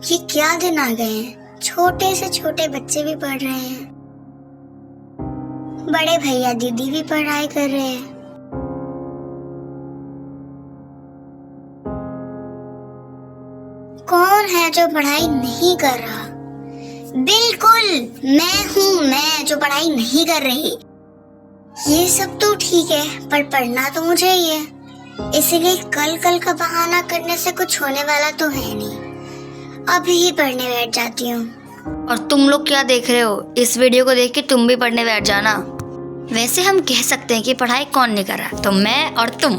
ये क्या दिन आ गए हैं, छोटे से छोटे बच्चे भी पढ़ रहे हैं, बड़े भैया दीदी भी पढ़ाई कर रहे हैं। कौन है जो पढ़ाई नहीं कर रहा? बिल्कुल मैं हूँ, मैं जो पढ़ाई नहीं कर रही। ये सब तो ठीक है, पर पढ़ना तो मुझे ही है, इसलिए कल का बहाना करने से कुछ होने वाला तो है नहीं। अभी ही पढ़ने बैठ जाती हूँ। और तुम लोग क्या देख रहे हो? इस वीडियो को देख के तुम भी पढ़ने बैठ जाना। वैसे हम कह सकते हैं कि पढ़ाई कौन नहीं कर रहा, तो मैं और तुम।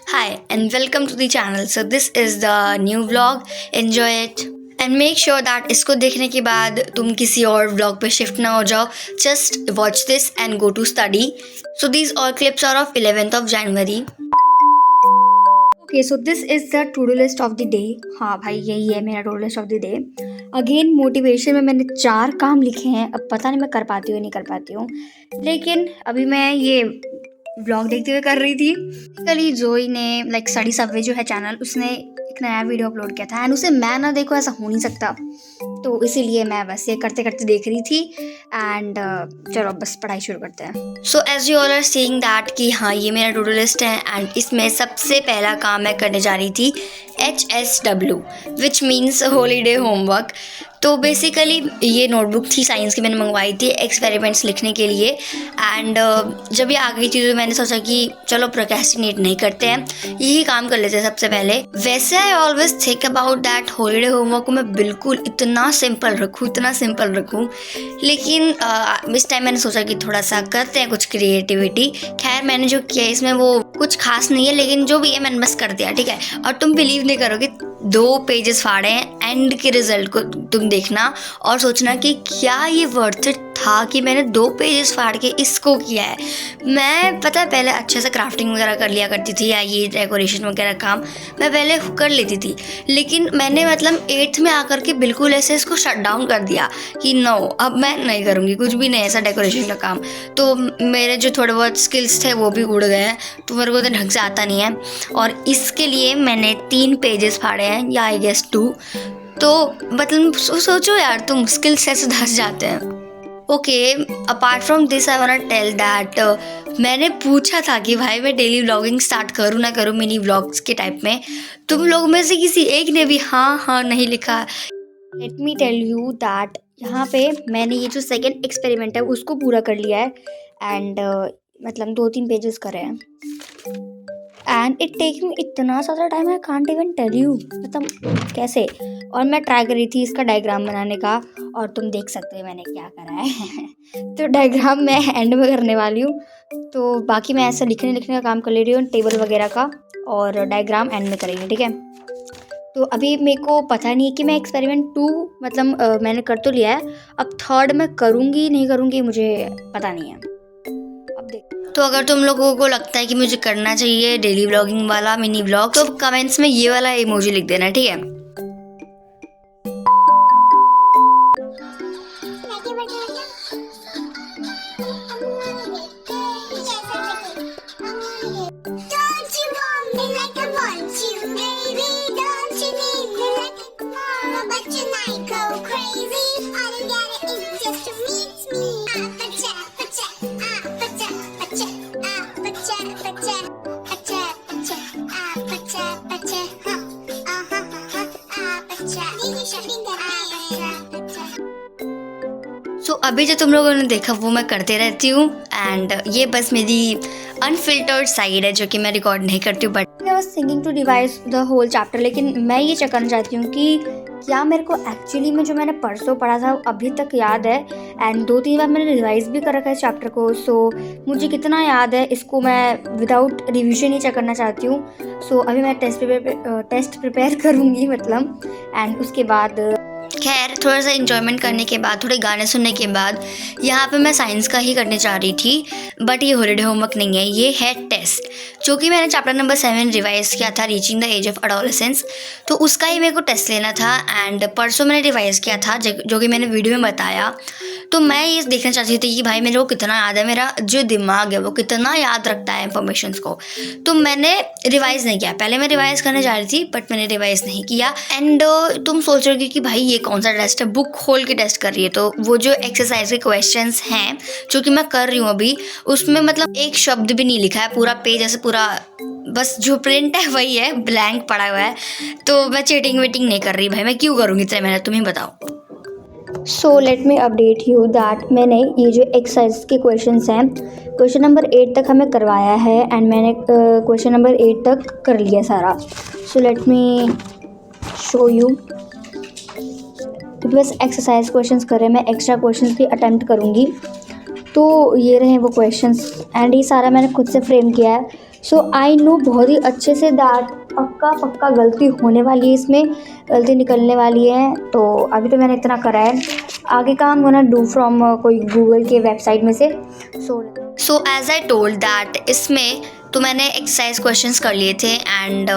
Hi and welcome to the channel. So this is the new vlog. Enjoy it and make sure that इसको देखने के बाद तुम किसी और vlog पे shift ना हो जाओ. Just watch this and go to study. So these all clips are of 11th of January. Okay, so this is the to-do list of the day. हाँ भाई, यही है मेरा to-do list of the day. Again motivation में मैंने 4 काम लिखे हैं. अब पता नहीं मैं कर पाती हूँ नहीं कर पाती हूँ, लेकिन अभी मैं ये व्लॉग देखते हुए कर रही थी। कल ही जोई ने लाइक स्टडी सबवे जो है चैनल, उसने एक नया वीडियो अपलोड किया था एंड उसे मैं ना देखो ऐसा हो नहीं सकता, तो इसीलिए मैं बस ये करते करते देख रही थी एंड चलो बस पढ़ाई शुरू करते हैं। So as you all are seeing that कि हाँ ये मेरा टू डू लिस्ट है एंड इसमें सबसे पहला काम मैं करने जा रही थी HSW which means holiday homework. तो बेसिकली ये नोटबुक थी साइंस की, मैंने मंगवाई थी एक्सपेरिमेंट्स लिखने के लिए एंड जब ये आ गई थी तो मैंने सोचा कि चलो प्रोक्रेस्टिनेट नहीं करते हैं, यही काम कर लेते हैं सबसे पहले। वैसे I always think about that holiday homework को मैं बिल्कुल इतना सिंपल रखूँ, लेकिन इस टाइम मैंने सोचा कि थोड़ा सा करते हैं कुछ क्रिएटिविटी। खैर मैंने जो किया इसमें वो कुछ खास नहीं है, लेकिन जो भी है मैंने बस कर दिया, ठीक है। और तुम बिलीव नहीं करोगे, 2 पेजेस फाड़े हैं, एंड के रिजल्ट को तुम देखना और सोचना कि क्या ये वर्थ इट था कि मैंने 2 पेजेस फाड़ के इसको किया है। मैं पता है पहले अच्छे से क्राफ्टिंग वगैरह कर लिया करती थी, या ये डेकोरेशन वगैरह काम मैं पहले कर लेती थी, लेकिन मैंने मतलब 8th में आकर के बिल्कुल ऐसे इसको शट डाउन कर दिया कि नो अब मैं नहीं करूँगी कुछ भी नहीं ऐसा डेकोरेशन का काम। तो मेरे जो थोड़े बहुत स्किल्स थे वो भी उड़ गए हैं, तो मेरे को तो ढंग से आता नहीं है, और इसके लिए मैंने 3 पेजेस फाड़े हैं, या आई गेस 2। तो मतलब सोचो यार, तुम स्किल्स ऐसे धस जाते हैं। Okay, apart from this I want to tell that मैंने पूछा था कि भाई मैं डेली व्लॉगिंग स्टार्ट करूँ ना करूँ मिनी व्लॉग्स के टाइप में। तुम लोगों में से किसी एक ने भी हाँ नहीं लिखा। Let me tell you that यहाँ पे मैंने ये जो सेकेंड एक्सपेरिमेंट है उसको पूरा कर लिया है एंड मतलब 2-3 पेजेस करे हैं एंड इट टेक मी इतना ज़्यादा time, I can't even tell you मतलब कैसे। और मैं ट्राई कर रही थी इसका डायग्राम बनाने का, और तुम देख सकते हो मैंने क्या करा है। तो डायग्राम मैं एंड में करने वाली हूँ, तो बाकी मैं ऐसा लिखने का काम कर ले रही हूँ टेबल वगैरह का, और डायग्राम एंड में करेंगे, ठीक है। तो अभी मेरे को पता नहीं है कि मैं एक्सपेरिमेंट 2 मतलब मैंने कर तो लिया है, अब 3rd मैं करूँगी नहीं करूँगी मुझे पता नहीं है, अब देख। तो अगर तुम लोगों को लगता है कि मुझे करना चाहिए डेली व्लॉगिंग वाला मिनी व्लॉग, तो कमेंट्स में ये वाला इमोजी लिख देना, ठीक है। सो अभी जो तुम लोगों ने देखा वो मैं करते रहती हूँ एंड ये बस मेरी अनफिल्टर्ड साइड है जो कि मैं रिकॉर्ड नहीं करती हूँ। But I was thinking to revise the whole chapter, लेकिन मैं ये चेक करना चाहती हूँ कि क्या मेरे को एक्चुअली में जो मैंने परसों पढ़ा था अभी तक याद है, एंड 2-3 बार मैंने रिवाइज भी कर रखा है इस चैप्टर को। सो मुझे कितना याद है इसको मैं विदाउट रिविजन ही चेक करना चाहती हूँ। सो अभी मैं टेस्ट प्रिपेयर करूँगी मतलब, एंड उसके बाद खैर थोड़ा सा इन्जॉयमेंट करने के बाद, थोड़े गाने सुनने के बाद, यहाँ पे मैं साइंस का ही करने चाह रही थी, बट ये हॉलीडे होमवर्क नहीं है, ये है टेस्ट, जो कि मैंने चैप्टर नंबर 7 रिवाइज किया था, reaching the edge of adolescence. तो उसका ही मेरे को टेस्ट लेना था एंड परसों मैंने रिवाइज किया था जो कि मैंने वीडियो में बताया। तो मैं ये देखना चाहती थी कि भाई मेरे को कितना याद है, मेरा जो दिमाग है वो कितना याद रखता है इन्फॉर्मेशन को। तो मैंने रिवाइज़ नहीं किया। पहले मैं रिवाइज़ करने जा रही थी बट मैंने रिवाइज़ नहीं किया। एंड तुम सोच रहे हो कि भाई ये कौन सा टेस्ट है, बुक खोल के टेस्ट कर रही है। तो वो जो एक्सरसाइज के क्वेश्चंस हैं जो कि मैं कर रही हूँ अभी, उसमें मतलब एक शब्द भी नहीं लिखा है, पूरा पेज ऐसे पूरा बस जो प्रिंट है वही है, ब्लैंक पड़ा हुआ है। तो मैं चीटिंग वीटिंग नहीं कर रही भाई, मैं क्यों करूँगी इतने मेहनत, तुम ही बताओ। So let me update you that मैंने ये जो एक्सरसाइज के क्वेश्चंस हैं, क्वेश्चन नंबर 8 तक हमें करवाया है एंड मैंने क्वेश्चन नंबर 8 तक कर लिया सारा। So let me show you. तो बस एक्सरसाइज क्वेश्चंस कर रहे हैं, मैं एक्स्ट्रा क्वेश्चंस भी अटेम्प्ट करूँगी। तो ये रहे वो क्वेश्चंस एंड ये सारा मैंने खुद से फ्रेम किया है। सो आई नो बहुत ही अच्छे से दैट पक्का गलती होने वाली है, इसमें गलती निकलने वाली है। तो अभी तो मैंने इतना करा है, आगे का हम गोना डू फ्रॉम कोई गूगल के वेबसाइट में से। So as I told that इसमें तो मैंने एक्सरसाइज क्वेश्चंस कर लिए थे एंड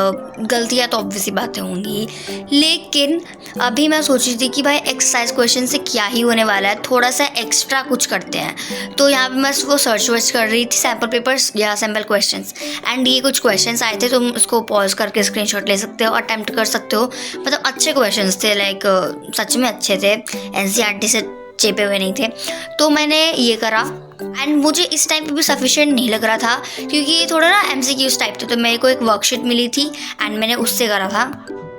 गलतियाँ तो ऑब्वियसली बातें होंगी, लेकिन अभी मैं सोच रही थी कि भाई एक्सरसाइज क्वेश्चन से क्या ही होने वाला है, थोड़ा सा एक्स्ट्रा कुछ करते हैं। तो यहाँ पे मैं वो सर्च वर्च कर रही थी सैम्पल पेपर्स या सैम्पल क्वेश्चंस एंड ये कुछ क्वेश्चंस आए थे, तुम उसको पॉज करके स्क्रीनशॉट ले सकते हो, अटेम्प्ट कर सकते हो। मतलब अच्छे क्वेश्चंस थे, लाइक सच में अच्छे थे, एनसीईआरटी से चेपे हुए नहीं थे। तो मैंने ये करा एंड मुझे इस टाइम पे भी सफिशिएंट नहीं लग रहा था क्योंकि ये थोड़ा ना एमसीक्यूज टाइप थे। तो मेरे को एक वर्कशीट मिली थी एंड मैंने उससे करा था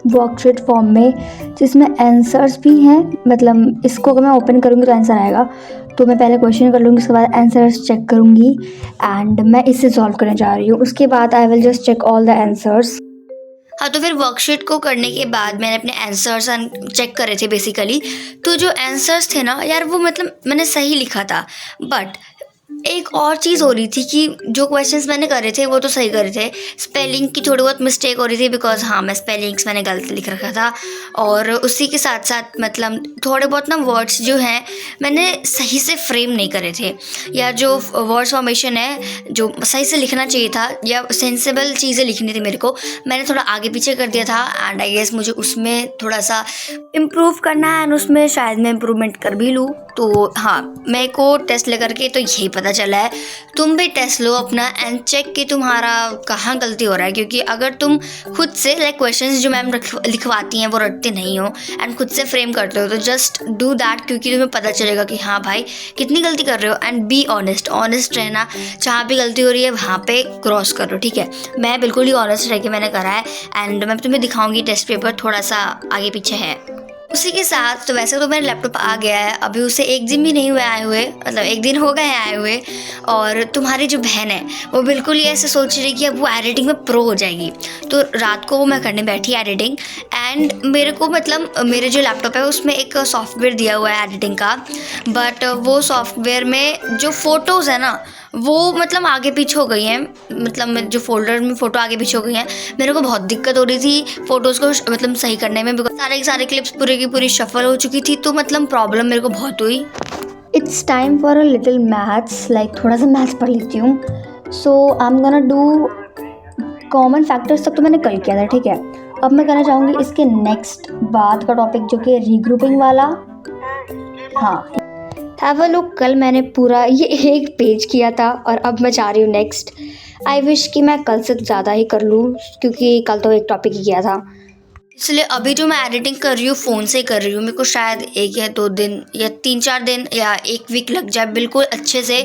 वर्कशीट फॉर्म में, जिसमें आंसर्स भी हैं। मतलब इसको अगर मैं ओपन करूँगी तो आंसर आएगा, तो मैं पहले क्वेश्चन कर लूँगी, उसके बाद आंसर्स चेक करूँगी एंड मैं इससे सॉल्व करने जा रही हूँ। उसके बाद I will just check all the answers. हाँ, तो फिर वर्कशीट को करने के बाद मैंने अपने आंसर्स चेक करे थे बेसिकली। तो जो आंसर्स थे ना यार, वो मतलब मैंने सही लिखा था, बट एक और चीज़ हो रही थी कि जो क्वेश्चंस मैंने करे थे वो तो सही करे थे, स्पेलिंग की थोड़ी बहुत मिस्टेक हो रही थी बिकॉज हाँ मैं स्पेलिंग्स मैंने गलत लिख रखा था। और उसी के साथ साथ मतलब थोड़े बहुत ना वर्ड्स जो हैं मैंने सही से फ्रेम नहीं करे थे, या जो वर्ड्स फॉर्मेशन है जो सही से लिखना चाहिए था या सेंसेबल चीज़ें लिखनी थी मेरे को, मैंने थोड़ा आगे पीछे कर दिया था। एंड आई गेस मुझे उसमें थोड़ा सा इम्प्रूव करना है एंड उसमें शायद मैं इम्प्रूवमेंट कर भी लूँ। तो हाँ, मेरे को टेस्ट ले करके तो यही पता चला है। तुम भी टेस्ट लो अपना एंड चेक कि तुम्हारा कहाँ गलती हो रहा है, क्योंकि अगर तुम खुद से लाइक क्वेश्चंस जो मैम लिखवाती हैं वो रटते नहीं हो एंड खुद से फ्रेम करते हो, तो जस्ट डू दैट, क्योंकि तुम्हें पता चलेगा कि हाँ भाई कितनी गलती कर रहे हो। एंड बी ऑनेस्ट रहना, जहाँ पे गलती हो रही है वहाँ पे क्रॉस करो, ठीक है। मैं बिल्कुल ही ऑनेस्ट रह के मैंने करा है एंड मैं तुम्हें दिखाऊंगी टेस्ट पेपर, थोड़ा सा आगे पीछे है। उसी के साथ तो वैसे तो मेरा लैपटॉप आ गया है, अभी उसे 1 दिन भी नहीं हुआ आए हुए, मतलब 1 दिन हो गए आए हुए। और तुम्हारी जो बहन है वो बिल्कुल ही ऐसे सोच रही कि अब वो एडिटिंग में प्रो हो जाएगी। तो रात को मैं करने बैठी एडिटिंग एंड मेरे को मतलब मेरे जो लैपटॉप है उसमें एक सॉफ्टवेयर दिया हुआ है एडिटिंग का, बट वो सॉफ्टवेयर में जो फ़ोटोज़ है ना वो मतलब आगे पीछे हो गई हैं, मतलब जो फोल्डर में फ़ोटो आगे पीछे हो गई हैं। मेरे को बहुत दिक्कत हो रही थी फ़ोटोज़ को मतलब सही करने में, बिकॉज सारे क्लिप्स पूरी की पूरी शफल हो चुकी थी, तो मतलब प्रॉब्लम मेरे को बहुत हुई। It's time for a little maths, like थोड़ा सा मैथ्स पढ़ लेती हूँ। So I am gonna do common factors तक तो मैंने कर किया था, ठीक है। अब मैं कहना चाहूँगी इसके नेक्स्ट बाद का टॉपिक जो कि रीग्रुपिंग वाला। हाँ, हैव अ लुक, कल मैंने पूरा ये 1 पेज किया था और अब मैं चाह रही हूँ नेक्स्ट। आई विश कि मैं कल से ज़्यादा ही कर लूँ क्योंकि कल तो एक टॉपिक ही किया था। इसलिए अभी जो मैं एडिटिंग कर रही हूँ फ़ोन से कर रही हूँ, मेरे को शायद 1 या 2 दिन या 3-4 दिन या 1 वीक लग जाए बिल्कुल अच्छे से।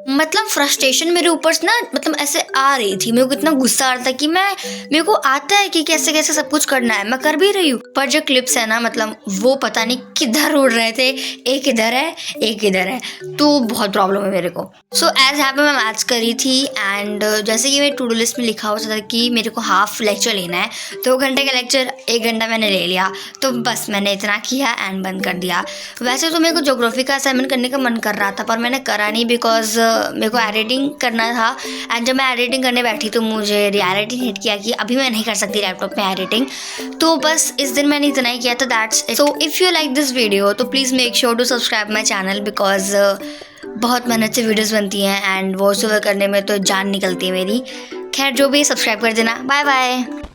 मतलब फ्रस्ट्रेशन मेरे ऊपर से ना मतलब ऐसे आ रही थी, मेरे को इतना गुस्सा आ रहा था कि मेरे को आता है कि कैसे कैसे सब कुछ करना है, मैं कर भी रही हूँ, पर जो क्लिप्स है ना मतलब वो पता नहीं किधर उड़ रहे थे, एक इधर है एक इधर है, तो बहुत प्रॉब्लम है मेरे को। सो एज यहाँ पे मैं मैथ्स करी थी एंड जैसे कि मेरे टू डू लिस्ट में लिखा हुआ था कि मेरे को हाफ लेक्चर लेना है, 2 घंटे का लेक्चर 1 घंटा मैंने ले लिया, तो बस मैंने इतना किया एंड बंद कर दिया। वैसे तो मेरे को ज्योग्राफी का असाइनमेंट करने का मन कर रहा था पर मैंने करा नहीं बिकॉज मेरे को एडिटिंग करना था। एंड जब मैं एडिटिंग करने बैठी तो मुझे रियलिटी हिट किया कि अभी मैं नहीं कर सकती लैपटॉप में एडिटिंग, तो बस इस दिन मैंने इतना ही किया था, that's it. So if you like this video तो please make sure to subscribe my channel because बहुत मेहनत से वीडियोज़ बनती हैं एंड वॉइस ओवर करने में तो जान निकलती है मेरी। खैर जो भी, सब्सक्राइब कर देना। Bye bye.